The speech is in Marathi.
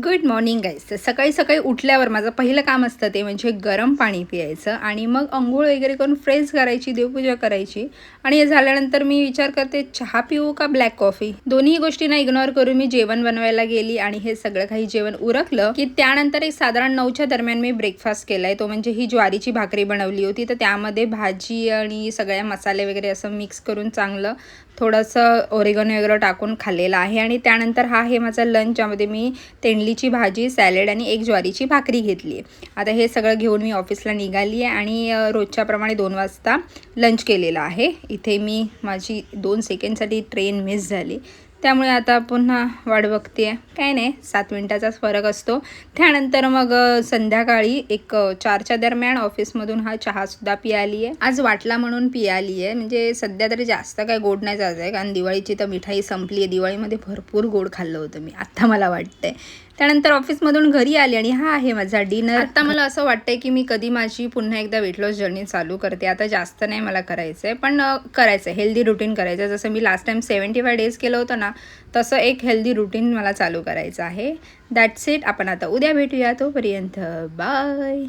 Good morning guys. तर सकाळी सकाळी उठल्यावर माझं पहिलं काम असतं ते म्हणजे गरम पाणी पियायचं आणि मग अंघोळ वगैरे करून फ्रेश करायची, देवपूजा करायची आणि हे झाल्यानंतर मी विचार करते चहा पिऊ का ब्लॅक कॉफी. दोन्ही गोष्टींना इग्नोर करून मी जेवण बनवायला गेली आणि हे सगळं काही जेवण उरकलं की त्यानंतर एक साधारण 9च्या दरम्यान मी ब्रेकफास्ट केलाय. तो म्हणजे ही ज्वारीची भाकरी बनवली होती, तर त्यामध्ये भाजी आणि सगळ्या मसाले वगैरे असं मिक्स करून चांगलं थोडंसं ओरेगनो वगैरे टाकून खाल्लेलं आहे. आणि त्यानंतर हा आहे माझा लंच, ज्यामध्ये मी तेंडलीची भाजी, सॅलेड आणि एक ज्वारीची भाकरी घेतली आहे. आता हे सगळं घेऊन मी ऑफिसला निघाली आहे आणि रोजच्याप्रमाणे 2 वाजता लंच केलेला आहे. इथे मी माझी 2 सेकंडसाठी ट्रेन मिस झाली, त्यामुळे आता पुन्हा वाट बघते आहे. काय नाही, 7 मिनिटाचाच फरक असतो. त्यानंतर मग संध्याकाळी एक 4च्या दरम्यान ऑफिसमधून हा चहासुद्धा पियाली आहे. आज वाटला म्हणून पियाली आहे. म्हणजे सध्या तरी जास्त काय गोड नाही जायचं आहे, कारण दिवाळीची तर मिठाई संपली आहे. दिवाळीमध्ये भरपूर गोड खाल्लं होतं मी, आत्ता मला वाटतंय. त्यानंतर ऑफिसमधून घरी आली आणि हा आहे माझा डिनर. आता मला असं वाटतंय की मी कधी माझी पुन्हा एकदा वेट लॉस जर्नी चालू करते. आता जास्त नाही मला करायचं आहे, पण करायचं आहे, हेल्दी रुटीन करायचं आहे. जसं मी लास्ट टाइम 75 डेज केलं होतं ना, तसं एक हेल्दी रुटीन मला चालू करायचं आहे. That's it. आपण आता उद्या भेटूया. तोपर्यंत बाय.